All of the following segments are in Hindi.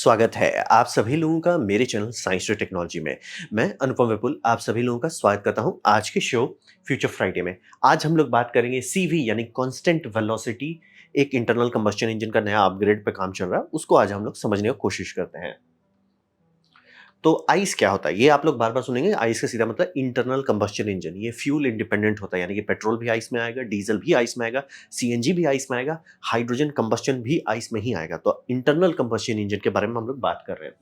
स्वागत है आप सभी लोगों का मेरे चैनल साइंस टू टेक्नोलॉजी में। मैं अनुपम विपुल आप सभी लोगों का स्वागत करता हूं आज के शो फ्यूचर फ्राइडे में। आज हम लोग बात करेंगे सीवी यानी कांस्टेंट वेलोसिटी, एक इंटरनल कंबस्शन इंजन का नया अपग्रेड पे काम चल रहा है, उसको आज हम लोग समझने की कोशिश करते हैं। तो आइस क्या होता है ये आप लोग बार बार सुनेंगे। आइस का सीधा मतलब इंटरनल कंबस्शन इंजन। ये फ्यूल इंडिपेंडेंट होता है, यानी कि पेट्रोल भी आइस में आएगा, डीजल भी आइस में आएगा, सीएनजी भी आइस में आएगा, हाइड्रोजन कंबस्शन भी आइस में ही आएगा। तो इंटरनल कंबस्शन इंजन के बारे में हम लोग बात कर रहे हैं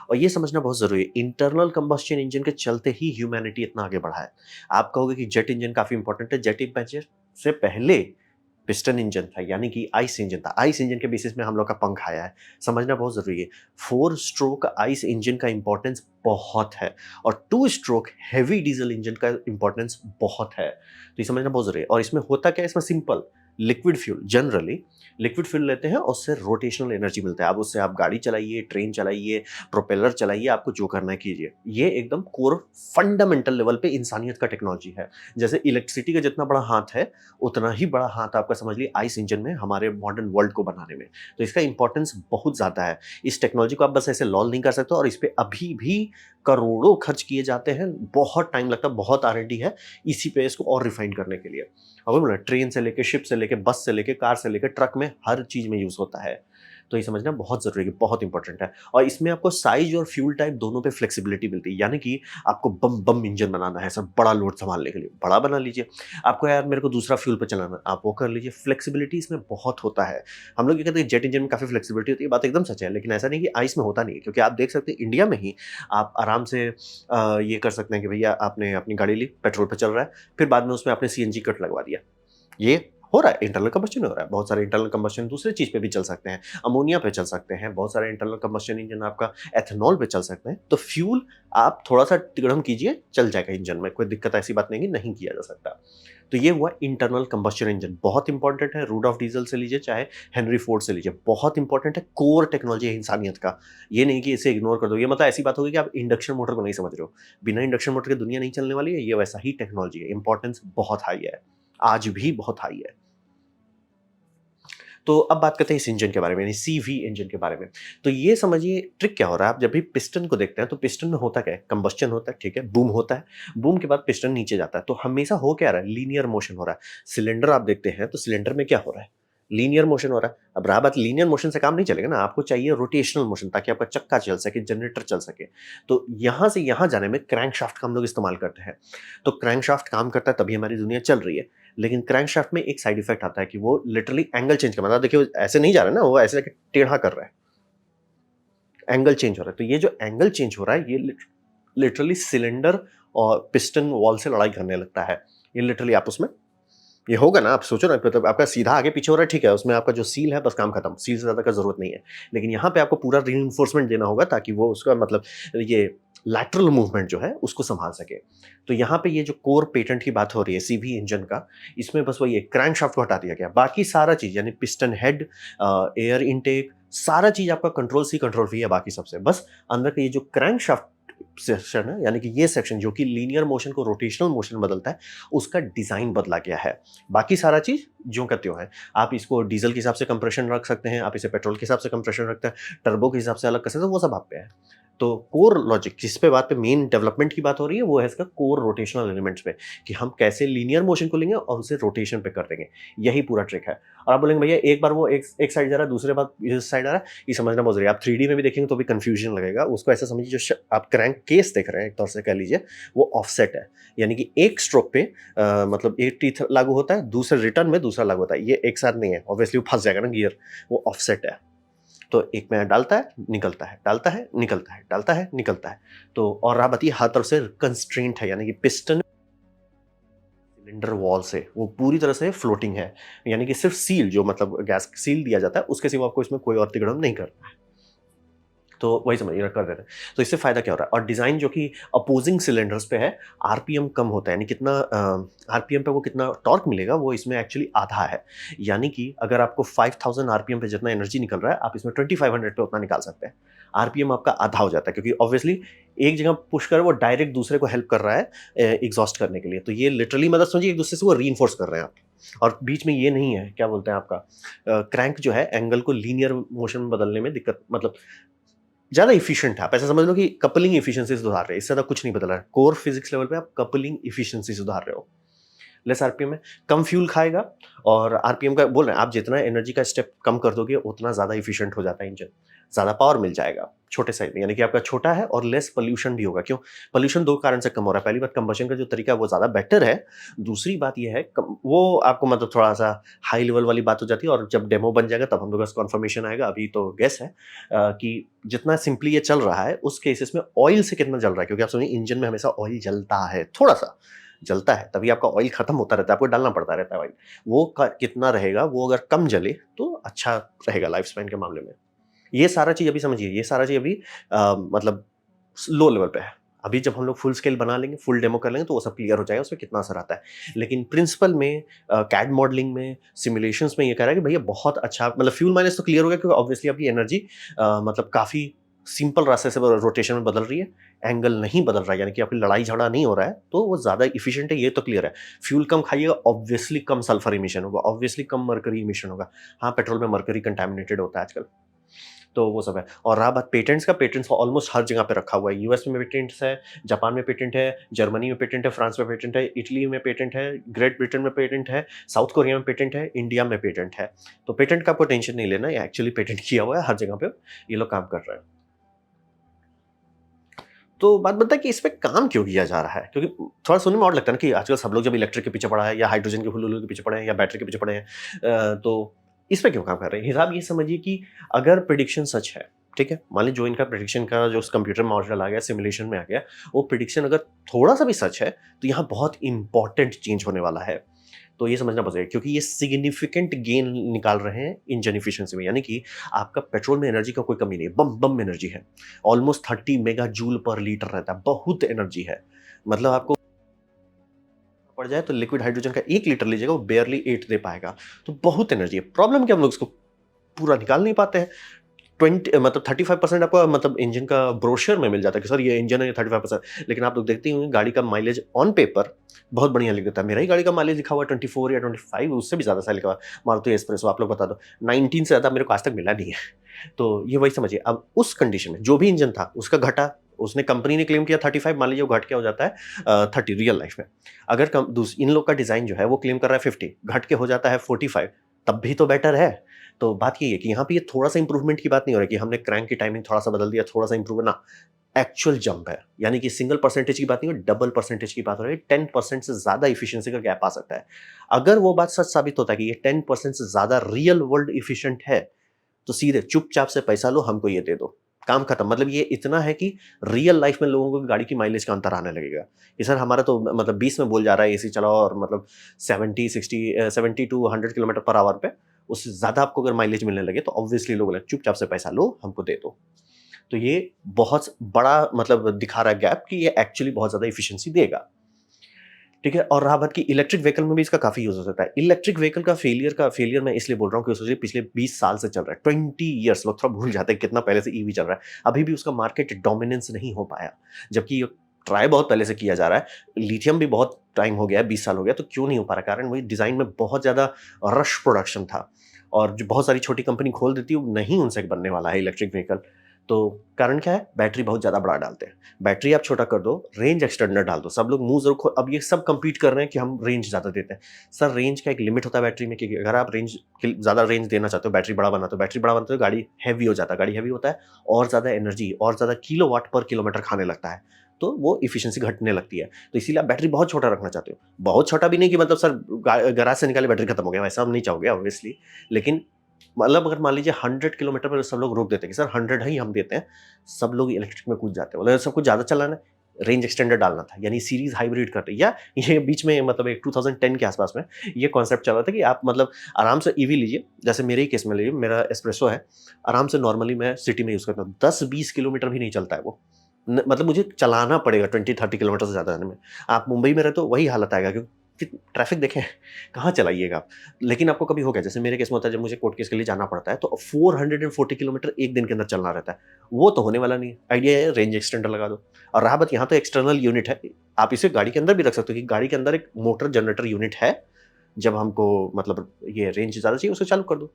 और ये समझना बहुत जरूरी है। इंटरनल कंबस्शन इंजन के चलते ही ह्यूमैनिटी इतना आगे बढ़ा है। आप कहोगे कि जेट इंजन काफी इंपॉर्टेंट है। जेट इंजन से पहले पिस्टन इंजन था, यानी कि आइस इंजन था। आइस इंजन के बेसिस में हम लोग का पंख आया है, समझना बहुत जरूरी है। 4 स्ट्रोक आइस इंजन का इंपॉर्टेंस बहुत है और 2 स्ट्रोक हैवी डीजल इंजन का इंपॉर्टेंस बहुत है। तो ये समझना बहुत जरूरी है। और इसमें होता क्या है, इसमें simple liquid fuel, generally liquid fuel लेते हैं और उससे रोटेशनल एनर्जी मिलता है। अब उससे आप गाड़ी चलाइए, ट्रेन चलाइए, प्रोपेलर चलाइए, आपको जो करना है कीजिए। ये एकदम कोर फंडामेंटल लेवल पे इंसानियत का टेक्नोलॉजी है। जैसे इलेक्ट्रिसिटी का जितना बड़ा हाथ है, उतना ही बड़ा हाथ आपका समझ लीजिए आइस इंजन में, हमारे मॉडर्न वर्ल्ड को बनाने में। तो इसका इंपॉर्टेंस बहुत ज़्यादा है। इस टेक्नोलॉजी को आप बस ऐसे लॉल नहीं कर सकते और इस पे अभी भी करोड़ों खर्च किए जाते हैं। बहुत टाइम लगता है, बहुत R&D है इसी पे इसको और रिफाइन करने के लिए। अब बोला ट्रेन से लेके, शिप से लेके, बस से लेके, कार से लेके, ट्रक में हर चीज़ में यूज़ होता है। तो ये समझना बहुत ज़रूरी है, बहुत इंपॉर्टेंट है। और इसमें आपको साइज और फ्यूल टाइप दोनों पे फ्लेक्सिबिलिटी मिलती है। यानी कि आपको बम बम इंजन बनाना है, सब बड़ा लोड संभालने के लिए, बड़ा बना लीजिए। आपको यार मेरे को दूसरा फ्यूल पे चलाना है, आप वो कर लीजिए। फ्लेक्सिबिलिटी इसमें बहुत होता है। हम लोग ये कहते हैं जेट इंजन में काफ़ी फ्लेक्सिबिलिटी होती है, बात एकदम सच है। लेकिन ऐसा नहीं कि आइस में होता नहीं है, क्योंकि आप देख सकते हैं इंडिया में ही आप आराम से ये कर सकते हैं कि भैया आपने अपनी गाड़ी ली, पेट्रोल पे चल रहा है, फिर बाद में उसमें आपने सीएनजी कट लगवा दिया। ये हो रहा है, इंटरनल कंबस्शन हो रहा है। बहुत सारे इंटरनल कंबस्शन दूसरे चीज पे भी चल सकते हैं, अमोनिया पे चल सकते हैं। बहुत सारे इंटरनल कंबस्शन इंजन आपका एथेनॉल पे चल सकते हैं। तो फ्यूल आप थोड़ा सा तिगड़म कीजिए, चल जाएगा इंजन में, कोई दिक्कत ऐसी बात नहीं है, नहीं किया जा सकता। तो ये हुआ इंटरनल कंबस्शन इंजन, बहुत इंपॉर्टेंट है। रूडॉल्फ डीजल से लीजिए चाहे हेनरी फोर्ड से लीजिए, बहुत इंपॉर्टेंट है। कोर टेक्नोलॉजी है इंसानियत का। ये नहीं कि इसे इग्नोर कर दो। ये मतलब ऐसी बात होगी कि आप इंडक्शन मोटर को नहीं समझ रहे हो। बिना इंडक्शन मोटर के दुनिया नहीं चलने वाली है। ये वैसा ही टेक्नोलॉजी है, इंपॉर्टेंस बहुत हाई है, आज भी बहुत हाई है। तो अब बात करते हैं इस इंजन के बारे में, यानी सीवी इंजन के बारे में। तो ये समझिए ट्रिक क्या हो रहा है। आप जब भी पिस्टन को देखते हैं तो पिस्टन में होता क्या है, कंबस्शन होता है, ठीक है, बूम होता है। बूम के बाद पिस्टन नीचे जाता है, तो हमेशा हो क्या रहा है, लीनियर मोशन हो रहा है। सिलेंडर आप देखते हैं तो सिलेंडर में क्या हो रहा है, लीनियर मोशन हो रहा है। अब रहा बात, लीनियर मोशन से काम नहीं चलेगा ना, आपको चाहिए रोटेशनल मोशन, ताकि आपका चक्का चल सके, जनरेटर चल सके। तो यहां से यहां जाने में क्रैंकशाफ्ट का हम लोग इस्तेमाल करते हैं। तो क्रैंकशाफ्ट काम करता है तभी हमारी दुनिया चल रही है। लेकिन क्रैंकशाफ्ट में एक साइड इफेक्ट आता है कि वो लिटरली एंगल चेंज कर, मतलब देखिए ऐसे नहीं जा रहा है ना, वो ऐसे लेके टेढ़ा कर रहा है, एंगल चेंज हो रहा है। तो ये जो एंगल चेंज हो रहा है, ये लिटरली सिलेंडर और पिस्टन वॉल से लड़ाई करने लगता है। ये लिटरली आप उसमें ये होगा ना, आप सोचो ना, मतलब आपका सीधा आगे पीछे हो रहा है, ठीक है, उसमें आपका जो सील है बस काम खत्म, सील से ज़्यादा का जरूरत नहीं है। लेकिन यहाँ पे आपको पूरा रीइंफोर्समेंट देना होगा ताकि वो उसका मतलब ये लैटरल मूवमेंट जो है उसको संभाल सके। तो यहाँ पे ये जो कोर पेटेंट की बात हो रही है सीवी इंजन का, इसमें बस वही क्रैंकशाफ्ट को हटा दिया गया, बाकी सारा चीज़ यानी पिस्टन हेड, एयर इनटेक, सारा चीज़ आपका कंट्रोल सी कंट्रोल वी है बाकी सबसे। बस अंदर का ये जो क्रैंकशाफ्ट सेक्शन है, यानी कि ये सेक्शन जो कि लीनियर मोशन को रोटेशनल मोशन बदलता है, उसका डिजाइन बदला गया है। बाकी सारा चीज ज्यों का त्यों है। आप इसको डीजल के हिसाब से कंप्रेशन रख सकते हैं, आप इसे पेट्रोल के हिसाब से कंप्रेशन रखते हैं, टर्बो के हिसाब से अलग कर सकते हैं, वो सब आप पे है। तो कोर लॉजिक जिस पे बात पे मेन डेवलपमेंट की बात हो रही है, वो है इसका कोर रोटेशनल एलिमेंट्स पे, कि हम कैसे लीनियर मोशन को लेंगे और उसे रोटेशन पे कर देंगे। यही पूरा ट्रिक है। और आप बोलेंगे भैया एक बार वो एक साइड जा रहा है, दूसरे बार इस साइड आ रहा है, ये समझना बहुत जरूरी है। आप 3D में भी देखेंगे तो भी कंफ्यूजन लगेगा। उसको ऐसा समझिए, जो आप क्रैंक केस देख रहे हैं एक तौर से कह लीजिए, वो ऑफसेट है। यानी कि एक स्ट्रोक पे मतलब एक टीथ लागू होता है, दूसरे रिटर्न में दूसरा लागू होता है। ये एक साथ नहीं है, ऑब्वियसली वो फंस जाएगा ना गियर, वो ऑफसेट है। तो एक में डालता है, निकलता है, डालता है, निकलता है, डालता है, निकलता है। तो और रहा बात, ये हर तरफ से कंस्ट्रेंट है, यानी कि पिस्टन सिलेंडर वॉल से वो पूरी तरह से फ्लोटिंग है। यानी कि सिर्फ सील, जो मतलब गैस सील दिया जाता है, उसके सिवा आपको इसमें कोई और तिगड़म नहीं करना है। तो वही समझिए कर देते हैं। तो इससे फायदा क्या हो रहा है, और डिजाइन जो कि अपोजिंग सिलेंडर्स पे है, आरपीएम कम होता है, यानी कितना आरपीएम पे वो कितना टॉर्क मिलेगा वो इसमें एक्चुअली आधा है। यानी कि अगर आपको 5000 आरपीएम पे जितना एनर्जी निकल रहा है, आप इसमें 2500 पे उतना निकाल सकते हैं। आरपीएम आपका आधा हो जाता है, क्योंकि ऑब्वियसली एक जगह पुश कर वो डायरेक्ट दूसरे को हेल्प कर रहा है एग्जॉस्ट करने के लिए। तो ये लिटरली मतलब समझिए एक दूसरे से वो रीइंफोर्स कर रहे हैं आप। और बीच में ये नहीं है, क्या बोलते हैं आपका क्रैंक जो है एंगल को लीनियर मोशन में बदलने में दिक्कत, मतलब ज़्यादा एफिशिएंट है। आप ऐसा समझ लो कि कपलिंग एफिशिएंसी सुधार रहे हैं, इससे ज़्यादा कुछ नहीं बदल रहा है। कोर फिजिक्स लेवल पे आप कपलिंग एफिशिएंसी सुधार रहे हो। लेस आरपीएम में कम फ्यूल खाएगा, और आरपीएम का बोल रहे हैं, आप जितना एनर्जी का स्टेप कम कर दोगे उतना ज़्यादा एफिशिएंट हो जाता है इंजन, ज़्यादा पावर मिल जाएगा छोटे साइज में, यानी कि आपका छोटा है और लेस पोल्यूशन भी होगा। क्यों? पोल्यूशन 2 कारण से कम हो रहा है। पहली बात, कंबशन का जो तरीका है वो ज़्यादा बेटर है। दूसरी बात ये है वो आपको मतलब थोड़ा-सा हाई लेवल वाली बात हो जाती है, और जब डेमो बन जाएगा तब हम लोग का कन्फर्मेशन आएगा। अभी तो गेस है कि जितना सिंपली ये चल रहा है उस केसेस में ऑयल से कितना जल रहा है, क्योंकि आप सुनिए इंजन में हमेशा ऑयल जलता है, थोड़ा-सा जलता है, तभी आपका ऑयल खत्म होता रहता है, आपको डालना पड़ता रहता है ऑयल। वो कितना रहेगा, वो अगर कम जले तो अच्छा रहेगा लाइफ स्पैन के मामले में। ये सारा चीज़ अभी समझिए, ये सारा चीज़ अभी मतलब लो लेवल पे है। अभी जब हम लोग फुल स्केल बना लेंगे, फुल डेमो कर लेंगे, तो वो सब क्लियर हो जाएगा उसमें कितना असर आता है। लेकिन प्रिंसिपल में कैड मॉडलिंग में, सिमुलेशंस में ये कह रहा है कि भैया बहुत अच्छा, मतलब फ्यूल माइलेज तो क्लियर हो गया, क्योंकि ऑब्वियसली आपकी एनर्जी मतलब काफ़ी सिंपल रास्ते से रोटेशन में बदल रही है, एंगल नहीं बदल रहा है, यानी कि आपकी लड़ाई झगड़ा नहीं हो रहा है, तो वो ज़्यादा एफिशिएंट है, ये तो क्लियर है। फ्यूल कम खाइएगा, ऑब्वियसली कम सल्फर इमिशन होगा, ऑब्वियसली कम मर्करी इमिशन होगा। हाँ, पेट्रोल में मर्करी कंटामिनेटेड होता है आजकल, तो वो सब है। और रहा बात पेटेंट्स का, पेटेंट्स ऑलमोस्ट हर जगह पे रखा हुआ है। यूएस में पेटेंट्स है, जापान में पेटेंट है, जर्मनी में पेटेंट है, फ्रांस में पेटेंट है, इटली में पेटेंट है, ग्रेट ब्रिटेन में पेटेंट है, साउथ कोरिया में पेटेंट है, इंडिया में पेटेंट है। तो पेटेंट का आपको टेंशन नहीं लेना, ये एक्चुअली पेटेंट किया हुआ है, हर जगह पे ये लोग काम कर रहे हैं। तो बात बनता है कि इस पे काम क्यों किया जा रहा है? क्योंकि थोड़ा सुनने में और लगता है ना कि आजकल सब लोग जब इलेक्ट्रिक के पीछे पड़ा है, या हाइड्रोजन के हुलूलू के पीछे पड़े हैं, या बैटरी के पीछे पड़े हैं, तो इस पे क्यों काम कर रहे हैं? हिसाब ये समझिए कि अगर प्रेडिक्शन सच है, ठीक है? मान लीजिए जो इनका प्रेडिक्शन का जो कंप्यूटर मॉडल आ गया, सिमुलेशन में आ गया, वो प्रेडिक्शन अगर थोड़ा-सा भी सच है, तो यहाँ बहुत इंपॉर्टेंट चेंज होने वाला है। तो ये समझना पड़ेगा, क्योंकि ये सिग्निफिकेंट गेन निकाल रहे हैं इंजन एफिशिएंसी में, यानी कि आपका पेट्रोल में एनर्जी का कोई कमी नहीं है, बम बम एनर्जी है। ऑलमोस्ट 30 मेगा जूल पर लीटर रहता है, बहुत एनर्जी है। मतलब आपको पड़ जाए तो लिक्विड हाइड्रोजन का 1 लीटर लीजिएगा, वो बारली 8 दे पाएगा। तो बहुत एनर्जी है। प्रॉब्लम क्या, हम लोग इसको पूरा निकाल नहीं पाते हैं। 20 मतलब 35% आपको मतलब इंजन का ब्रोशर में मिल जाता है कि सर ये इंजन है, ये 35%, लेकिन आप लोग देखते ही होंगे गाड़ी का माइलेज ऑन पेपर बहुत बढ़िया लिख देता है। मेरा ही गाड़ी का माइलेज लिखा हुआ है 24 या 25, उससे भी ज़्यादा सा लिखा हुआ है। मारुति एस्प्रेसो, आप लोग बता दो, 19 से ज़्यादा मेरे को आज तक मिला नहीं है। तो ये वही समझिए, अब उस कंडीशन में जो भी इंजन था उसका घटा, उसने कंपनी ने क्लेम किया 35, मान लीजिए वो घट के हो जाता है 30 रियल लाइफ में। अगर इन लोग का डिज़ाइन जो है वो क्लेम कर रहा है 50, घट के हो जाता है 45, तब भी तो बेटर है। तो बात ये है कि यहाँ पे ये थोड़ा-सा इंप्रूवमेंट की बात नहीं हो रही कि हमने क्रैंक की टाइमिंग थोड़ा-सा बदल दिया, थोड़ा-सा इंप्रूव ना, एक्चुअल जंप है। यानी कि सिंगल परसेंटेज की बात नहीं हो, डबल परसेंटेज की बात हो रही है। 10% से ज़्यादा एफिशिएंसी का गैप आ सकता है। अगर वो बात सच साबित होता है कि ये 10% से ज़्यादा रियल वर्ल्ड एफिशिएंट है, तो सीधे चुपचाप से पैसा लो, हमको ये दे दो, काम खत्म। मतलब ये इतना है कि रियल लाइफ में लोगों को गाड़ी की माइलेज का अंतर आने लगेगा कि सर हमारा तो मतलब 20 में बोल जा रहा है एसी चलाओ, और मतलब 70 टू 100 किलोमीटर पर आवर पे, उससे ज़्यादा आपको अगर माइलेज मिलने लगे तो ऑब्वियसली लोग बोले चुपचाप से पैसा लो, हमको दे दो। तो ये बहुत बड़ा मतलब दिखा रहा है गैप कि ये एक्चुअली बहुत ज़्यादा एफिशिएंसी देगा। ठीक है? और रहा बात कि इलेक्ट्रिक व्हीकल में भी इसका काफ़ी यूज़ हो सकता है। इलेक्ट्रिक व्हीकल का फेलियर मैं इसलिए बोल रहा हूँ कि सोचिए पिछले 20 साल से चल रहा है, 20 इयर्स, लोग थोड़ा भूल जाते हैं कितना पहले से ईवी चल रहा है। अभी भी उसका मार्केट डोमिनेंस नहीं हो पाया, जबकि ये ट्राई बहुत पहले से किया जा रहा है। लिथियम भी बहुत टाइम हो गया है, 20 साल हो गया, तो क्यों नहीं हो पा रहा? कारण वही डिज़ाइन में बहुत ज़्यादा रश प्रोडक्शन था, और जो बहुत सारी छोटी कंपनी खोल देती है, वो नहीं उनसे बनने वाला है इलेक्ट्रिक व्हीकल। तो कारण क्या है? बैटरी बहुत ज़्यादा बड़ा डालते हैं। बैटरी आप छोटा कर दो, रेंज एक्सटेंडर डाल दो। सब लोग मुँह ज़रूर खो अब ये सब कम्पीट कर रहे हैं कि हम रेंज ज़्यादा देते हैं। सर रेंज का एक लिमिट होता है बैटरी में, कि अगर आप ज़्यादा रेंज देना चाहते हो, बैटरी बड़ा बनाते हो, गाड़ी हैवी हो जाता है। गाड़ी हैवी होता है और ज़्यादा एनर्जी और ज़्यादा किलोवाट पर किलोमीटर खाने लगता है, तो वो एफिशिएंसी घटने लगती है। तो इसीलिए आप बैटरी बहुत छोटा रखना चाहते हो। बहुत छोटा भी नहीं कि मतलब सर गैराज से निकाले बैटरी खत्म हो गया, वैसा हम नहीं चाहोगे ऑब्वियसली। लेकिन मतलब अगर मान लीजिए 100 किलोमीटर पर सब लोग रोक देते हैं कि सर 100 ही हम देते हैं, सब लोग इलेक्ट्रिक में कूद जाते हैं। मतलब सब कुछ ज़्यादा चलाना है, रेंज एक्सटेंडर डालना था, यानी सीरीज हाइब्रिड करते हैं। या ये बीच में मतलब एक 2010 के आसपास में ये कॉन्सेप्ट चला था कि आप मतलब आराम से ईवी लीजिए, जैसे मेरे ही केस में लीजिए, मेरा एस्प्रेसो है, आराम से नॉर्मली मैं सिटी में यूज़ करता हूँ, 10-20 किलोमीटर भी नहीं चलता है वो। मतलब मुझे चलाना पड़ेगा 20-30 किलोमीटर से ज़्यादा जाने में। आप मुंबई में रहे तो वही हालत आएगा, क्योंकि ट्रैफिक देखें, कहाँ चलाइएगा आप। लेकिन आपको कभी हो गया, जैसे मेरे केस में होता है, जब मुझे कोर्ट केस के लिए जाना पड़ता है, तो 440 किलोमीटर एक दिन के अंदर चलना रहता है। वो तो होने वाला नहीं है। आइडिया है रेंज एक्सटेंडर लगा दो। और रहा बात, यहाँ तो एक्सटर्नल यूनिट है, आप इसे गाड़ी के अंदर भी रख सकते हो कि गाड़ी के अंदर एक मोटर जनरेटर यूनिट है, जब हमको मतलब ये रेंज ज़्यादा चाहिए उसे चालू कर दो।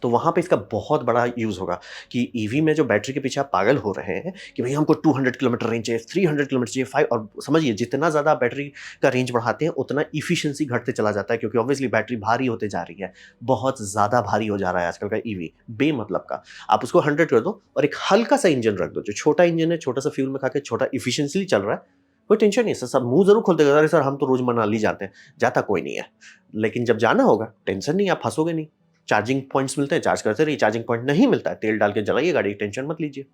तो वहाँ पे इसका बहुत बड़ा यूज़ होगा कि ईवी में जो बैटरी के पीछे आप पागल हो रहे हैं कि भई हमको 200 किलोमीटर रेंज चाहिए, 300 किलोमीटर चाहिए, 5 और समझिए जितना ज़्यादा आप बैटरी का रेंज बढ़ाते हैं, उतना एफिशिएंसी घटते चला जाता है क्योंकि ऑब्वियसली बैटरी भारी होते जा रही है। बहुत ज़्यादा भारी हो जा रहा है आजकल का ईवी, बेमतलब का। आप उसको 100 कर दो और एक हल्का-सा इंजन रख दो, जो छोटा इंजन है, छोटा-सा फ्यूल में खा के छोटा एफिशिएंटली चल रहा है, कोई टेंशन नहीं है सर। सब मुँह ज़रूर खोलते हैं, "अरे सर हम तो रोज़ मनाली जाते हैं।" जाता कोई नहीं है। लेकिन जब जाना होगा, टेंशन नहीं, आप फँसोगे नहीं। चार्जिंग पॉइंट्स मिलते हैं, चार्ज करते रहिए, चार्जिंग पॉइंट नहीं मिलता है, तेल डाल के जलाइए गाड़ी, टेंशन मत लीजिए।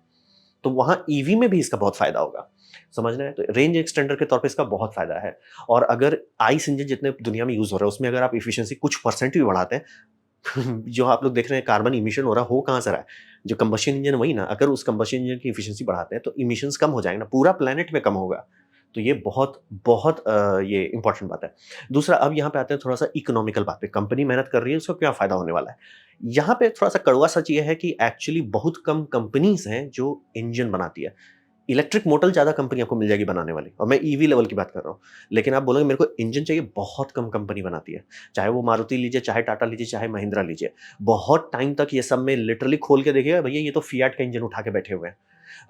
तो वहाँ ईवी में भी इसका बहुत फ़ायदा होगा, समझ रहे हैं? तो रेंज एक्सटेंडर के तौर पे इसका बहुत फ़ायदा है और अगर आइस इंजन जितने दुनिया में यूज़ हो रहा है, उसमें अगर आप एफिशिएंसी कुछ परसेंट भी बढ़ाते हैं, जो आप लोग देख रहे हैं कार्बन इमिशन हो रहा है, हो कहाँ से रहा है? जो कंबशन इंजन वही ना, अगर उस कंबशन इंजन की एफिशिएंसी बढ़ाते हैं, तो इमिशंस कम हो जाएँगे ना, पूरा प्लैनेट में कम होगा। तो ये बहुत बहुत ये इम्पोर्टेंट बात है। दूसरा अब यहाँ पे आते हैं थोड़ा-सा इकोनॉमिकल बात पे, कंपनी मेहनत कर रही है, उसको क्या फ़ायदा होने वाला है? यहाँ पे थोड़ा-सा कड़वा सच ये है कि एक्चुअली बहुत कम कंपनीज़ हैं जो इंजन बनाती है। इलेक्ट्रिक मोटर ज़्यादा कंपनी आपको मिल जाएगी बनाने वाली और मैं ईवी लेवल की बात कर रहा हूँ। लेकिन आप बोलोगे मेरे को इंजन चाहिए, बहुत कम कंपनी बनाती है। चाहे वो मारुति लीजिए, चाहे टाटा लीजिए, चाहे महिंद्रा लीजिए। बहुत टाइम तक ये सब में लिटरली खोल के देखिएगा, भैया ये तो फिएट का इंजन उठा के बैठे हुए हैं।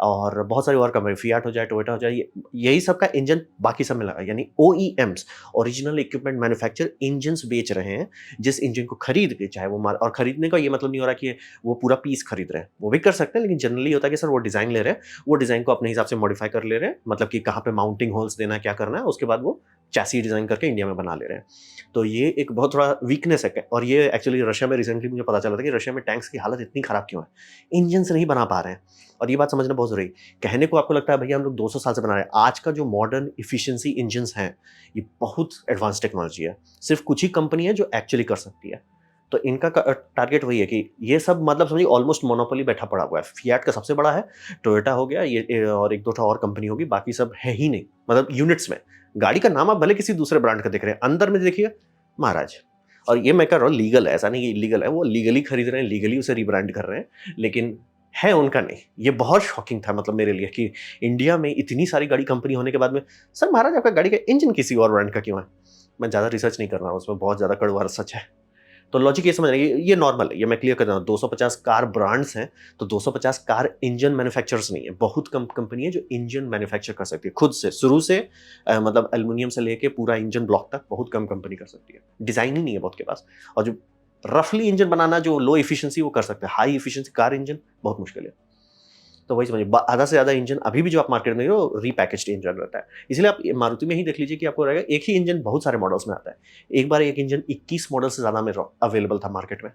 और बहुत सारी और कंपनी फिएट हो जाए, टोयोटा हो जाए, यही सब का इंजन बाकी सब में लगा है। यानी OEMs, original equipment manufacturer engines बेच रहे हैं, जिस इंजन को खरीद के चाहे वो मार और खरीदने का ये मतलब नहीं हो रहा कि वो पूरा पीस खरीद रहे हैं। वो भी कर सकते हैं, लेकिन जनरली होता है कि सर वो डिज़ाइन ले रहे हैं, वो डिज़ाइन को अपने हिसाब से मॉडिफाई कर ले रहे हैं, मतलब कि कहाँ पे माउंटिंग होल्स देना है, क्या करना है, उसके बाद वो चैसी डिज़ाइन करके इंडिया में बना ले रहे हैं। तो ये एक बहुत थोड़ा वीकनेस है और ये एक्चुअली रशिया में रिसेंटली मुझे पता चला था कि रशिया में टैंक्स की हालत इतनी खराब क्यों है? इंजन से नहीं बना पा रहे हैं और ये बात समझना बहुत ज़रूरी है। कहने को आपको लगता है भैया हम लोग 200 साल से बना रहे हैं। आज का जो मॉडर्न एफिशिएंसी इंजन्स हैं, ये बहुत एडवांस टेक्नोलॉजी है। सिर्फ़ कुछ ही कंपनी है जो एक्चुअली कर सकती है। तो इनका टारगेट वही है कि ये सब मतलब समझिए ऑलमोस्ट मोनोपोली बैठा पड़ा हुआ है। फिएट का सबसे बड़ा है, टोयोटा हो गया ये और 1-2 ठो और कंपनी होगी, बाकी सब है ही नहीं। मतलब यूनिट्स में। गाड़ी का नाम आप भले किसी दूसरे ब्रांड का देख रहे हैं, अंदर में देखिए महाराज। और ये मैं कह रहा हूँ लीगल है, ऐसा नहीं कि इल्लीगल है, वो लीगली खरीद रहे हैं, लीगली उसे रिब्रांड कर रहे हैं, लेकिन है उनका नहीं। ये बहुत शॉकिंग था मतलब मेरे लिए कि इंडिया में इतनी सारी गाड़ी कंपनी होने के बाद में, सर महाराज आपका गाड़ी का इंजन किसी और ब्रांड का क्यों है? मैं ज़्यादा रिसर्च नहीं कर रहा हूँ, उसमें बहुत ज़्यादा कड़वा सच है। तो लॉजिक ये समझ रहे हैं, ये नॉर्मल है, ये मैं क्लियर कर रहा हूँ। 250 कार ब्रांड्स हैं, तो 250 कार इंजन मैन्युफैक्चरर्स नहीं है। बहुत कम कंपनी है जो इंजन मैन्युफैक्चर कर सकती है खुद से, शुरू से मतलब एल्युमिनियम से लेके पूरा इंजन ब्लॉक तक बहुत कम कंपनी कर सकती है। डिज़ाइन ही नहीं है बहुत के पास और जो रफली इंजन बनाना जो लो एफिशिएंसी वो कर सकते हैं, हाई एफिशिएंसी कार इंजन बहुत मुश्किल है। तो वही समझिए आधा से ज़्यादा इंजन अभी भी जो आप मार्केट में वो रीपैकेज्ड इंजन रहता है। इसलिए आप मारुति में ही देख लीजिए कि आपको रहेगा एक ही इंजन बहुत सारे मॉडल्स में आता है। एक बार एक इंजन 21 मॉडल से ज़्यादा में अवेलेबल था मार्केट में।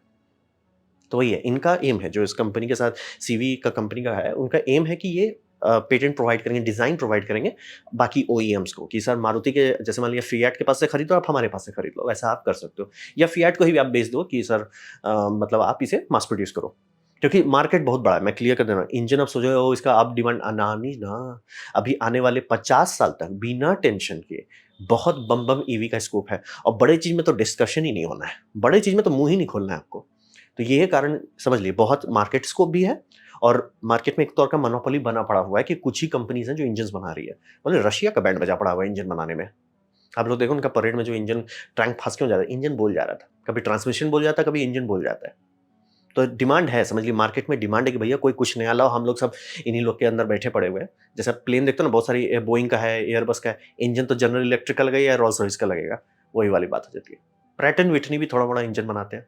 तो वही है, इनका एम है जो इस कंपनी के साथ सीवी का कंपनी का है, उनका एम है कि ये पेटेंट प्रोवाइड करेंगे, डिज़ाइन प्रोवाइड करेंगे बाकी ओईएम्स को कि सर मारुति के जैसे मान लिया फिएट के पास से खरीदो, आप हमारे पास से खरीद लो, वैसा आप कर सकते हो। या फिएट को ही भी आप बेच दो कि सर मतलब आप इसे मास प्रोड्यूस करो। क्योंकि मार्केट बहुत बड़ा है, मैं क्लियर कर दे रहा हूँ। इंजन आप सोचो ओ इसका अब डिमांड नहीं ना, अभी आने वाले 50 साल तक बिना टेंशन के बहुत बम-बम ईवी का स्कोप है और बड़े चीज़ में तो डिस्कशन ही नहीं होना है। बड़े चीज़ में तो मुँह ही नहीं खोलना है आपको। तो ये कारण समझ लिए बहुत मार्केट स्कोप भी है और मार्केट में एक तौर का मोनोपोली बना पड़ा हुआ है कि कुछ ही कंपनीज़ हैं जो इंजन्स बना रही है। मतलब रशिया का बैंड बजा पड़ा हुआ है इंजन बनाने में। आप लोग देखो उनका परेड में जो इंजन टैंक फँस क्यों जाता है? इंजन बोल जा रहा था। कभी ट्रांसमिशन बोल जाता है, कभी इंजन बोल जाता है। तो डिमांड है, समझ लीजिए मार्केट में डिमांड है कि भैया कोई कुछ नया लाओ, हम लोग सब इन्हीं लोग के अंदर बैठे पड़े हुए हैं। जैसे आप प्लेन देखते हो ना, बहुत सारी बोइंग का है, एयरबस का है, इंजन तो जनरल इलेक्ट्रिक का लगेगा या रोल्स रॉयस का लगेगा, वही वाली बात हो जाती है। प्रैट एंड विटनी भी थोड़ा-बड़ा इंजन बनाते हैं।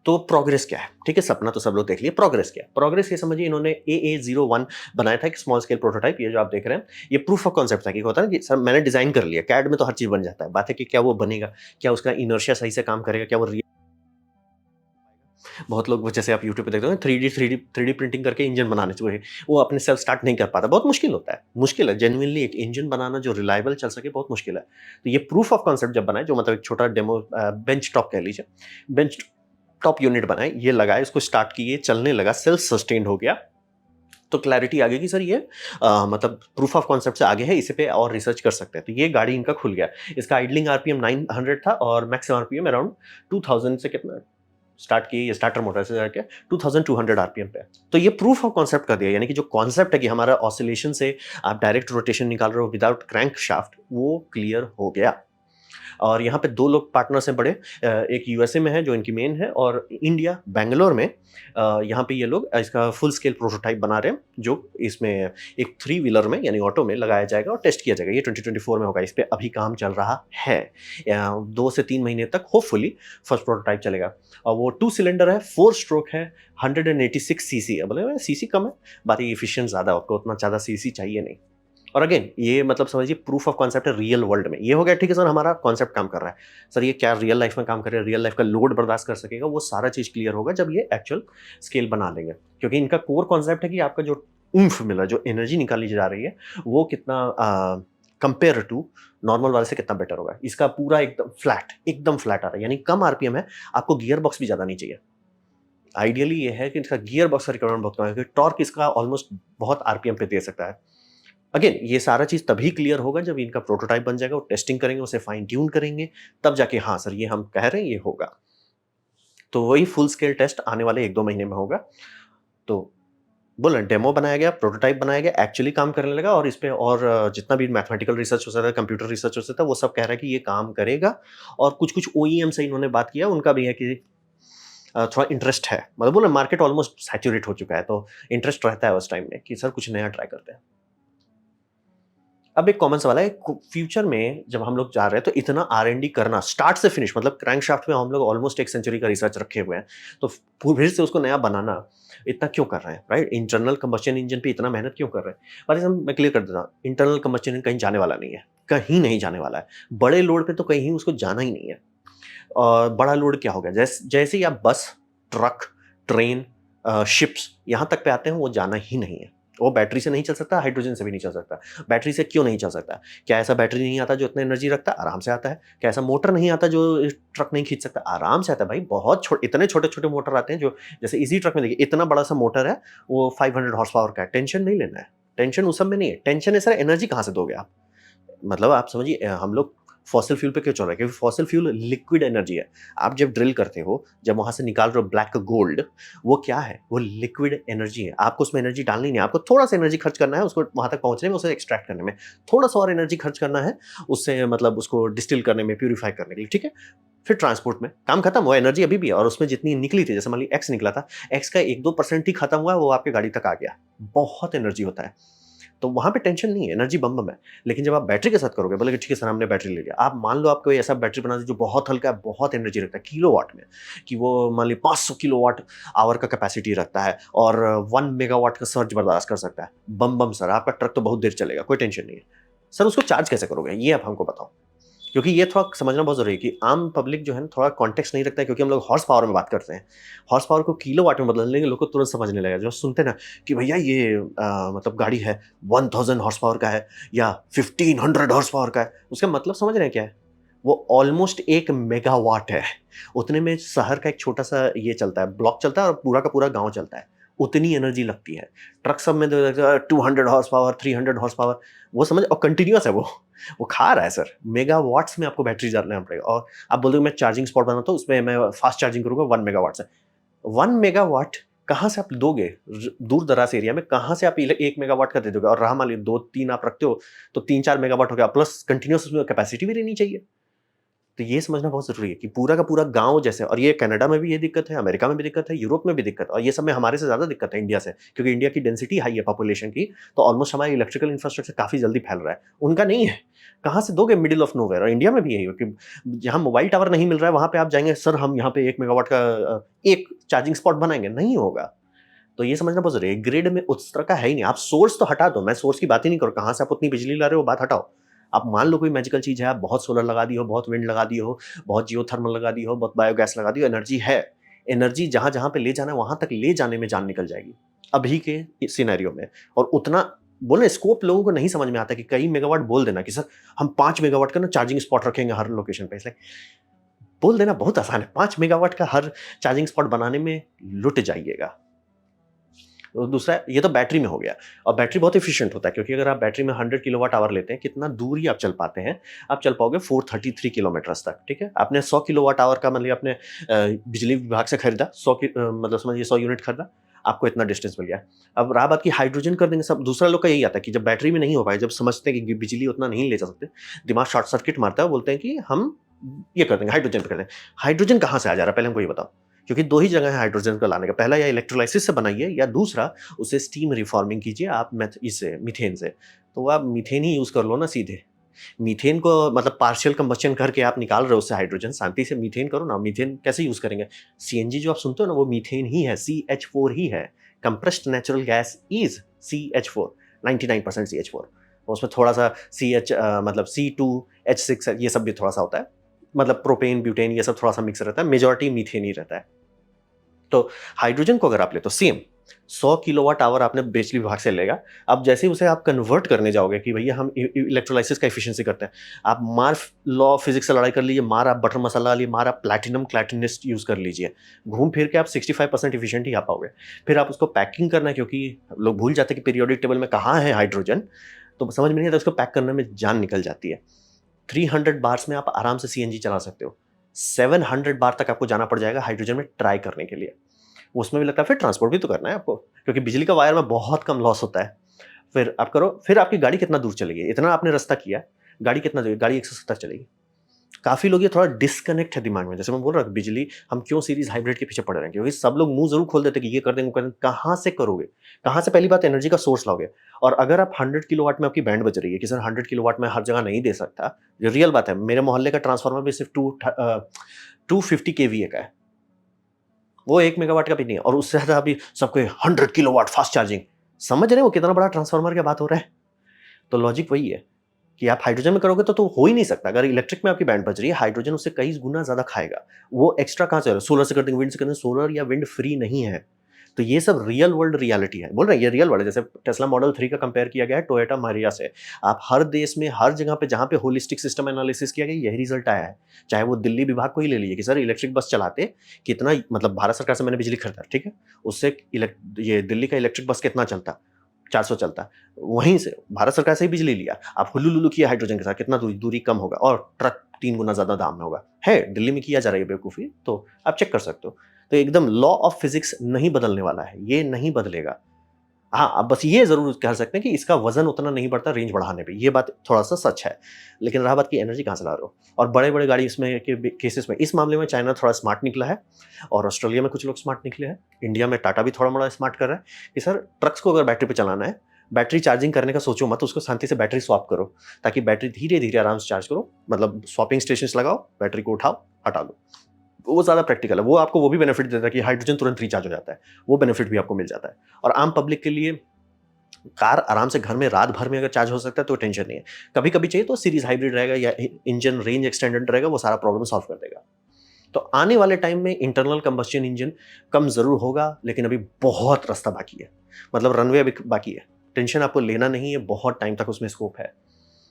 तो प्रोग्रेस क्या है? ठीक है, सपना तो सब लोग देख लिए, प्रोग्रेस क्या है? प्रोग्रेस ये समझिए इन्होंने AA01 बनाया था, एक स्मॉल स्केल प्रोटोटाइप, ये जो आप देख रहे हैं, ये प्रूफ ऑफ कांसेप्ट था कि होता है ना कि सर मैंने डिज़ाइन कर लिया, कैड में तो हर चीज़ बन जाता है। बात है कि क्या वो बनेगा? क्या उसका इनर्शिया सही से काम करेगा? क्या वो बहुत लोग वो जैसे आप यूट्यूब पे देखते हो ना 3D प्रिंटिंग करके इंजन बनाने चाहिए, वो अपने सेल्फ स्टार्ट नहीं कर पाता, बहुत मुश्किल होता है, मुश्किल है जेन्युइनली एक इंजन बनाना जो रिलायबल चल सके बहुत मुश्किल है। तो ये प्रूफ ऑफ कॉन्सेप्ट जब बनाए, जो मतलब एक छोटा डेमो बेंच टॉप कह लीजिए, बेंच टॉप यूनिट बनाए, ये लगाए, इसको स्टार्ट किए, चलने लगा, सेल्फ सस्टेन्ड हो गया, तो क्लैरिटी आ गई कि सर ये मतलब प्रूफ ऑफ कॉन्सेप्ट से आगे है, इसे पे और रिसर्च कर सकते हैं। तो ये गाड़ी इनका खुल गया। इसका आइडलिंग आरपीएम 900 था और मैक्स आरपीएम अराउंड 2000 से कितना स्टार्ट किए, ये स्टार्टर मोटर से जाके 2200 आरपीएम पे। तो ये प्रूफ ऑफ कॉन्सेप्ट कर दिया, यानी कि जो कॉन्सेप्ट है कि हमारा ऑसिलेशन से आप डायरेक्ट रोटेशन निकाल रहे हो विदाउट क्रैंक शाफ्ट, वो क्लियर हो गया। और यहाँ पे 2 लोग पार्टनर्स हैं बड़े, एक यूएसए में है जो इनकी मेन है, और इंडिया बैंगलोर में यहाँ पे ये लोग इसका फुल स्केल प्रोटोटाइप बना रहे हैं, जो इसमें एक 3 व्हीलर में यानी ऑटो में लगाया जाएगा और टेस्ट किया जाएगा। ये 2024 में होगा, इस पे अभी काम चल रहा है। 2 से 3 महीने तक होपफुली फर्स्ट प्रोटोटाइप चलेगा। और वो 2 सिलेंडर है, 4 स्ट्रोक है, 186 सीसी है। बोले सीसी कम है, बात ये एफिशिएंट ज़्यादा है, आपको उतना ज़्यादा सीसी चाहिए नहीं। और अगेन ये मतलब समझिए प्रूफ ऑफ कॉन्सेप्ट है रियल वर्ल्ड में। ये हो गया ठीक है सर, हमारा कॉन्सेप्ट काम कर रहा है, सर ये क्या रियल लाइफ में काम कर रहा है, रियल लाइफ का लोड बर्दाश्त कर सकेगा, वो सारा चीज़ क्लियर होगा जब ये एक्चुअल स्केल बना लेंगे। क्योंकि इनका कोर कॉन्सेप्ट है कि आपका जो ऊम्फ मिला, जो एनर्जी निकाली जा रही है, वो कितना कंपेयर टू नॉर्मल वाले से कितना बेटर होगा। इसका पूरा एकदम फ्लैट आ रहा है, यानी कम आरपीएम है, आपको गियर बॉक्स भी ज़्यादा नहीं चाहिए। आइडियली ये है कि इसका गियर बॉक्स का रिक्वायरमेंट बहुत कम है, क्योंकि टॉर्क इसका ऑलमोस्ट बहुत आरपीएम पे दे सकता है। अगेन ये सारा चीज़ तभी क्लियर होगा जब इनका प्रोटोटाइप बन जाएगा, वो टेस्टिंग करेंगे, उसे फाइन ट्यून करेंगे, तब जाके हाँ सर ये हम कह रहे हैं ये होगा। तो वही फुल स्केल टेस्ट आने वाले 1-2 महीने में होगा। तो बोला डेमो बनाया गया, प्रोटोटाइप बनाया गया, एक्चुअली काम करने लगा, और इस पे और जितना भी मैथमेटिकल रिसर्च हो सकता है, कंप्यूटर रिसर्च हो सकता है, वो सब कह रहा है कि ये काम करेगा। और कुछ ओईएम से इन्होंने बात किया, उनका भी है कि थोड़ा इंटरेस्ट है, मतलब बोला मार्केट ऑलमोस्ट सैचुरेट हो चुका है, तो इंटरेस्ट रहता है उस टाइम में कि सर कुछ नया ट्राई करते हैं। अब एक कॉमन सवाल है, फ्यूचर में जब हम लोग जा रहे हैं तो इतना आर&डी करना स्टार्ट से फिनिश, मतलब क्रैंकशाफ्ट में हम लोग ऑलमोस्ट 1 सेंचुरी का रिसर्च रखे हुए हैं, तो फिर से उसको नया बनाना इतना क्यों कर रहे हैं, राइट? इंटरनल कंबस्शन इंजन पे इतना मेहनत क्यों कर रहे हैं? पर मैं क्लियर कर देता हूँ, इंटरनल कंबस्शन इंजन कहीं जाने वाला नहीं है, कहीं नहीं जाने वाला है। बड़े लोड पे तो कहीं उसको जाना ही नहीं है। और बड़ा लोड क्या हो गया, जैसे ही आप बस, ट्रक, ट्रेन, शिप्स यहाँ तक पे आते हैं, वो जाना ही नहीं है। वो बैटरी से नहीं चल सकता, हाइड्रोजन से भी नहीं चल सकता। बैटरी से क्यों नहीं चल सकता? क्या ऐसा बैटरी नहीं आता जो इतना एनर्जी रखता है? आराम से आता है। क्या ऐसा मोटर नहीं आता जो ट्रक नहीं खींच सकता? आराम से आता है भाई। इतने छोटे-छोटे मोटर आते हैं, जो जैसे इजी ट्रक में देखिए इतना बड़ा सा मोटर है, वो 500 हॉर्स पावर का है। टेंशन नहीं लेना है, टेंशन उस सब में नहीं है। टेंशन है सर एनर्जी कहाँ से दोगे आप? मतलब आप समझिए, हम लोग फॉसिल फ्यूल पे क्यों चल रहे हैं? क्योंकि फॉसिल फ्यूल लिक्विड एनर्जी है। आप जब ड्रिल करते हो, जब वहां से निकाल रहे हो ब्लैक गोल्ड, वो क्या है? वो लिक्विड एनर्जी है। आपको उसमें एनर्जी डालनी नहीं है, आपको थोड़ा सा एनर्जी खर्च करना है उसको वहां तक पहुंचने में, उसे एक्सट्रैक्ट करने में थोड़ा सा और एनर्जी खर्च करना है, उससे मतलब उसको डिस्टिल करने में, प्यूरिफाई करने के लिए, ठीक है? फिर ट्रांसपोर्ट में काम खत्म, वो एनर्जी अभी भी है, और उसमें जितनी निकली थी, जैसे मान ली एक्स निकला था, एक्स का 1-2% ही खत्म हुआ, वो आपके गाड़ी तक आ गया। बहुत एनर्जी होता है, तो वहाँ पे टेंशन नहीं है, एनर्जी बम बम है। लेकिन जब आप बैटरी के साथ करोगे, बोले कि ठीक है सर हमने बैटरी ले लिया, आप मान लो आप कोई ऐसा बैटरी बना दीजिए जो बहुत हल्का है, बहुत एनर्जी रखता है किलोवाट में, कि वो मान ली 500 किलोवाट आवर का कैपेसिटी रखता है, और 1 मेगावाट का सर्ज बर्दाश्त कर सकता है। बम बम सर, आपका ट्रक तो बहुत देर चलेगा, कोई टेंशन नहीं है। सर उसको चार्ज कैसे करोगे, ये आप हमको बताओ, क्योंकि ये थोड़ा समझना बहुत जरूरी है कि आम पब्लिक जो है ना थोड़ा कॉन्टेक्स्ट नहीं रखता है, क्योंकि हम लोग हॉर्स पावर में बात करते हैं। हॉर्स पावर को किलोवाट में बदलने के लोग को तुरंत समझने लगेगा, जो सुनते ना कि भैया ये मतलब गाड़ी है 1000 हॉर्स पावर का है या 1500 हॉर्स पावर का है, उसका मतलब समझ रहे हैं क्या है? वो ऑलमोस्ट 1 मेगावाट है। उतने में शहर का एक छोटा सा ये चलता है, ब्लॉक चलता है, और पूरा का पूरा गांव चलता है। उतनी एनर्जी लगती है। ट्रक सब में 200 हॉर्स पावर, 300 हॉर्स पावर, वो समझ, और कंटिन्यूअस है वो खा रहा है सर। मेगावाट्स में आपको बैटरी डालना पड़ेगा। और आप बोलोगे मैं चार्जिंग स्पॉट बनाता हूँ, उसमें मैं फास्ट चार्जिंग करूंगा 1 मेगावाट से। 1 मेगावाट कहाँ से आप दोगे? दूर दराज एरिया में कहाँ से आप 1 मेगावाट का दे दोगे? और रहा मान लीजिए 2-3 आप रखते हो, तो 3-4 मेगावाट हो गया, प्लस कंटिन्यूअस उसमें कैपेसिटी भी रहनी चाहिए। तो ये समझना बहुत ज़रूरी है कि पूरा का पूरा गाँव जैसे, और ये कनाडा में भी ये दिक्कत है, अमेरिका में भी दिक्कत है, यूरोप में भी दिक्कत है, और ये सब में हमारे से ज़्यादा दिक्कत है इंडिया से, क्योंकि इंडिया की डेंसिटी हाई है पॉपुलेशन की, तो ऑलमोस्ट हमारा इलेक्ट्रिकल इंफ्रास्ट्रक्चर काफ़ी जल्दी फैल रहा है, उनका नहीं है। कहाँ से दोगे? Middle of nowhere. और इंडिया में भी यही है कि जहाँ मोबाइल टावर नहीं मिल रहा है, वहाँ पे आप जाएंगे सर हम यहाँ पे 1 मेगावाट का एक चार्जिंग स्पॉट बनाएंगे, नहीं होगा। तो ये समझना बहुत जरूरी है, ग्रिड में उस तरह का है ही नहीं। आप सोर्स तो हटा दो, मैं सोर्स की बात ही नहीं करूँ, कहाँ से आप उतनी बिजली ला रहे हो बात हटाओ। आप मान लो कोई मैजिकल चीज़ है, आप बहुत सोलर लगा दी हो, बहुत विंड लगा दी हो, बहुत जियोथर्मल लगा दी हो, बहुत बायोगैस लगा दी हो, एनर्जी है। एनर्जी जहाँ जहाँ पे ले जाना है वहाँ तक ले जाने में जान निकल जाएगी अभी के सिनेरियो में। और उतना बोले स्कोप लोगों को नहीं समझ में आता कि कई मेगावाट बोल देना कि सर हम 5 मेगावाट का ना चार्जिंग स्पॉट रखेंगे हर लोकेशन पे, इसलिए बोल देना बहुत आसान है। 5 मेगावाट का हर चार्जिंग स्पॉट बनाने में लुट जाइएगा। और दूसरा, ये तो बैटरी में हो गया, और बैटरी बहुत एफिशिएंट होता है, क्योंकि अगर आप बैटरी में 100 किलोवाट आवर लेते हैं, कितना दूर ही आप चल पाते हैं? आप चल पाओगे 433 किलोमीटर्स तक, ठीक है? आपने 100 किलोवाट आवर का मतलब आपने बिजली विभाग से खरीदा, मतलब समझिए 100 यूनिट खरीदा, आपको इतना डिस्टेंस मिल गया। अब रहा बात कि हाइड्रोजन कर देंगे सब, दूसरा लोग का यही आता है कि जब बैटरी में नहीं हो पाए, जब समझते हैं कि बिजली उतना नहीं ले जा सकते, दिमाग शॉर्ट सर्किट मारता है, बोलते हैं कि हम ये कर देंगे, हाइड्रोजन पे कर देंगे। हाइड्रोजन कहाँ से आ जा रहा है पहले हमको ये बताओ, क्योंकि दो ही जगह है हाइड्रोजन को लाने का, पहला या इलेक्ट्रोलाइसिस से बनाइए या दूसरा उसे स्टीम रिफॉर्मिंग कीजिए आप इससे मीथेन से। तो आप मीथेन ही यूज कर लो ना सीधे। मीथेन को मतलब पार्शियल कंबस्शन करके आप निकाल रहे हो उससे हाइड्रोजन, शांति से मीथेन करो ना। मीथेन कैसे यूज करेंगे? सीएनजी जो आप सुनते हो ना वो मीथेन ही है, CH4 ही है। Compressed natural gas is CH4, 99% CH4। उसमें थोड़ा सा CH मतलब C2H6 ये सब भी थोड़ा सा होता है, मतलब प्रोपेन ब्यूटेन ये सब थोड़ा सा मिक्स रहता है, मेजॉरिटी मीथेन ही रहता है। तो हाइड्रोजन को अगर आप ले तो सेम 100 किलोवाट आवर आपने बिजली विभाग से लेगा। अब जैसे उसे आप कन्वर्ट करने जाओगे कि भैया हम इलेक्ट्रोलाइसिस का एफिशिएंसी करते हैं, आप मार लॉ फिजिक्स से लड़ाई कर लीजिए, मार आप बटर मसाला लिए, मार आप प्लैटिनम क्लैटिनिस्ट यूज कर लीजिए, घूम फिर के आप 65% एफिशिएंट ही आ पाओगे। फिर आप उसको पैकिंग करना है, क्योंकि लोग भूल जाते हैं कि पीरियोडिक टेबल में कहाँ है हाइड्रोजन, तो समझ में नहीं आता, उसको पैक करने में जान निकल जाती है। 300 बार्स में आप आराम से सीएनजी चला सकते हो, 700 बार तक आपको जाना पड़ जाएगा हाइड्रोजन में ट्राई करने के लिए। उसमें भी लगता है फिर ट्रांसपोर्ट भी तो करना है आपको, क्योंकि बिजली का वायर में बहुत कम लॉस होता है। फिर आप करो, फिर आपकी गाड़ी कितना दूर चलेगी, इतना आपने रास्ता किया, गाड़ी कितना दूर, गाड़ी 170 चलेगी। काफी लोग ये थोड़ा डिस्कनेक्ट है दिमाग में, जैसे मैं बोल रहा हूँ बिजली हम क्यों सीरीज हाइब्रिड के पीछे पड़ रहे हैं, क्योंकि सब लोग मुंह जरूर खोल देते कि ये कर देंगे, कहाँ से करोगे, कहाँ से पहली बात एनर्जी का सोर्स लाओगे। और अगर आप 100 किलोवाट में आपकी बैंड बज रही है कि सर 100 किलोवाट में हर जगह नहीं दे सकता, ये रियल बात है। मेरे मोहल्ले का ट्रांसफार्मर भी सिर्फ 250 kVA का है, वो 1 मेगावाट का भी नहीं है, और उससे ज्यादा अभी सबके 100 किलोवाट फास्ट चार्जिंग। समझ रहे हो कितना बड़ा ट्रांसफार्मर की बात हो रहा है? तो लॉजिक वही है कि आप हाइड्रोजन में करोगे तो हो ही नहीं सकता। अगर इलेक्ट्रिक में आपकी बैंड बज रही है, हाइड्रोजन उससे कई गुना ज्यादा खाएगा। वो एक्स्ट्रा कहां से, सोलर से कर देंगे, विंड से कर देंगे, सोलर या विंड फ्री नहीं है। तो ये सब रियल वर्ल्ड रियलिटी है, बोल रहे हैं ये रियल वर्ल्ड है। जैसे टेस्ला मॉडल 3 का कंपेयर किया गया है टोयोटा मारिया से। आप हर देश में हर जगह पे जहां पे होलिस्टिक सिस्टम एनालिसिस किया गया यही रिजल्ट आया है। चाहे वो दिल्ली विभाग को ही ले लीजिए कि सर इलेक्ट्रिक बस चलाते कितना, मतलब भारत सरकार से मैंने बिजली खरीदा, ठीक है, उससे ये दिल्ली का इलेक्ट्रिक बस कितना चलता, 400 चलता, वहीं से भारत सरकार से ही बिजली लिया। आप हुल्लू लुल्लू किया हाइड्रोजन के साथ, कितना दूरी कम होगा, और ट्रक 3 गुना ज्यादा दाम में होगा। है दिल्ली में किया जा रहा है बेवकूफी, तो आप चेक कर सकते हो। तो एकदम लॉ ऑफ फिजिक्स नहीं बदलने वाला है, ये नहीं बदलेगा। हाँ, अब बस ये जरूर कह सकते हैं कि इसका वजन उतना नहीं बढ़ता रेंज बढ़ाने पे, ये बात थोड़ा सा सच है। लेकिन रहा बात की एनर्जी कहाँ से ला रहे हो, और बड़े बड़े गाड़ी इसमें के केसेस में, इस मामले में चाइना थोड़ा स्मार्ट निकला है, और ऑस्ट्रेलिया में कुछ लोग स्मार्ट निकले हैं, इंडिया में टाटा भी थोड़ा बड़ा स्मार्ट कर रहा है कि सर ट्रक्स को अगर बैटरी पे चलाना है, बैटरी चार्जिंग करने का सोचो मत, उसको शांति से बैटरी स्वैप करो, ताकि बैटरी धीरे धीरे आराम से चार्ज करो, मतलब स्वैपिंग स्टेशन लगाओ, बैटरी को उठाओ हटा दो। वो ज़्यादा प्रैक्टिकल है, वो आपको वो भी बेनिफिट देता है कि हाइड्रोजन तुरंत रिचार्ज हो जाता है, वो बेनिफिट भी आपको मिल जाता है। और आम पब्लिक के लिए कार आराम से घर में रात भर में अगर चार्ज हो सकता है तो टेंशन नहीं है। कभी कभी चाहिए तो सीरीज हाइब्रिड रहेगा या इंजन रेंज एक्सटेंडेड रहेगा, वो सारा प्रॉब्लम सॉल्व कर देगा। तो आने वाले टाइम में इंटरनल कंबस्शन इंजन कम जरूर होगा, लेकिन अभी बहुत रास्ता बाकी है, मतलब रनवे अभी बाकी है। टेंशन आपको लेना नहीं है, बहुत टाइम तक उसमें स्कोप है।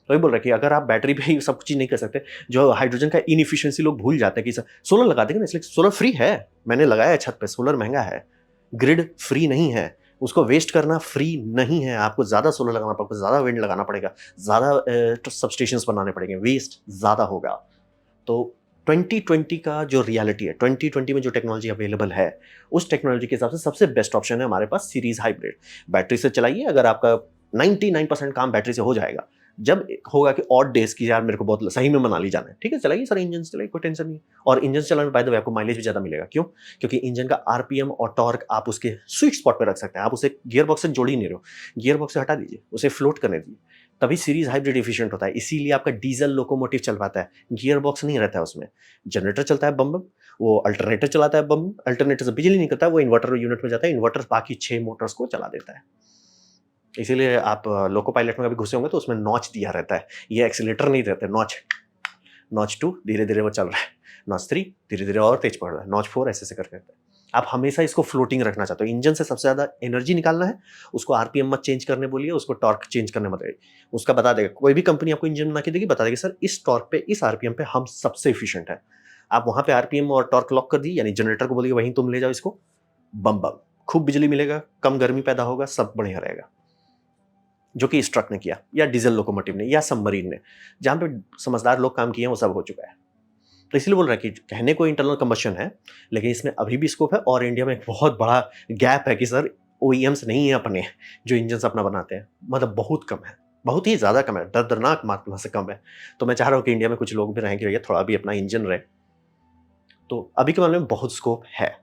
तो वही बोल रहा है कि अगर आप बैटरी पे ही सब चीज नहीं कर सकते, जो हाइड्रोजन का इनएफिशिएंसी लोग भूल जाते हैं कि सोलर लगा देंगे ना, इसलिए सोलर फ्री है, मैंने लगाया है छत पे, सोलर महंगा है, ग्रिड फ्री नहीं है, उसको वेस्ट करना फ्री नहीं है। आपको ज्यादा सोलर लगाना पड़ेगा, ज्यादा विंड लगाना पड़ेगा, ज्यादा सबस्टेशंस बनाने पड़ेंगे, वेस्ट ज्यादा होगा। तो 2020 का जो रियलिटी है, 2020 में जो टेक्नोलॉजी अवेलेबल है, उस टेक्नोलॉजी के हिसाब से सबसे बेस्ट ऑप्शन है हमारे पास सीरीज हाइब्रिड। बैटरी से चलाइए, अगर आपका 99% काम बैटरी से हो जाएगा। जब होगा कि ऑड डेज की यार मेरे को बहुत सही में मनाली जाना है, ठीक है चलाइए सर, इंजन चलाइए, कोई टेंशन नहीं। और इंजन चलाने में बाय द वे आपको माइलेज भी ज्यादा मिलेगा। क्यों? क्योंकि इंजन का आरपीएम और टॉर्क आप उसके स्वीट स्पॉट पे रख सकते हैं। आप उसे गियर बॉक्स से जोड़ ही नहीं रहे हो, गियर बॉक्स से हटा दीजिए, उसे फ्लोट करने दीजिए, तभी सीरीज हाइब्रिड एफिशिएंट होता है। इसीलिए आपका डीजल लोकोमोटिव चल पाता है, गियर बॉक्स नहीं रहता है उसमें, जनरेटर चलता है बम बम, वो अल्टरनेटर चलाता है बम, अल्टरनेटर से बिजली नहीं करता, वो इन्वर्टर यूनिट में जाता है, इन्वर्टर बाकी 6 मोटर्स को चला देता है। इसीलिए आप लोको पायलट में कभी घुसे होंगे तो उसमें नॉच दिया रहता है, ये एक्सीलेटर नहीं रहता है, नॉच, नॉच 2 धीरे धीरे वो चल रहा है, नॉच 3 धीरे धीरे और तेज पड़ रहा है, नॉच 4 ऐसे ऐसे करके रहता है। आप हमेशा इसको फ्लोटिंग रखना चाहते हो, इंजन से सबसे ज्यादा एनर्जी निकालना है, उसको आरपीएम मत चेंज करने बोलिए, उसको टॉर्क चेंज करने मत बोलिए, उसका बता देगा। कोई भी कंपनी आपको इंजन बना के देगी, बता देगी सर इस टॉर्क पे, इस आरपीएम पे हम सबसे एफिशिएंट है। आप वहां पे आरपीएम और टॉर्क लॉक कर दी, यानी जनरेटर को बोलिए वहीं तुम ले जाओ इसको, बम बम, खूब बिजली मिलेगा, कम गर्मी पैदा होगा, सब बढ़िया रहेगा। जो कि इस ट्रक ने किया, या डीजल लोकोमोटिव ने, या सबमरीन ने, जहां पे समझदार लोग काम किए हैं वो सब हो चुका है। तो इसलिए बोल रहा है कि कहने को इंटरनल कंबशन है, लेकिन इसमें अभी भी स्कोप है और इंडिया में एक बहुत बड़ा गैप है कि सर ओईएम्स नहीं है अपने, जो इंजन्स अपना बनाते हैं। मतलब बहुत कम है, बहुत ही ज़्यादा कम है, दर्दनाक मात्रा से कम है। तो मैं चाह रहा हूँ कि इंडिया में कुछ लोग भी रहें कि भैया थोड़ा भी अपना इंजन रहे। तो अभी के मामले में बहुत स्कोप है।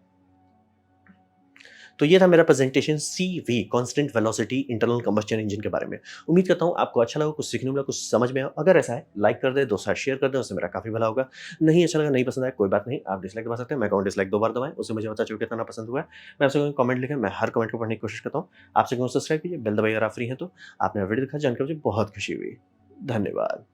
तो ये था मेरा presentation CV constant velocity internal combustion engine के बारे में। उम्मीद करता हूँ आपको अच्छा लगा, कुछ सीखने मिला, कुछ समझ में आया। अगर ऐसा है लाइक कर दे, दोस्तों शेयर कर दे, उससे मेरा काफ़ी भला होगा। नहीं अच्छा लगा, नहीं पसंद आया, कोई बात नहीं, आप डिसलाइक दबा सकते हैं। मैं कहूँ डिसलाइक 2 बार दबाएँ, उससे मुझे पता चले कितना पसंद हुआ है। मैं आपसे कहूँगा कमेंट लिखें, मैं हर कमेंट को पढ़ने की कोशिश करता हूँ। आपसे कहूँ सब्सक्राइब कीजिए, बेल दबाइए अगर आप फ्री हैं तो। आपने वीडियो देखा, जानकर मुझे बहुत खुशी हुई। धन्यवाद।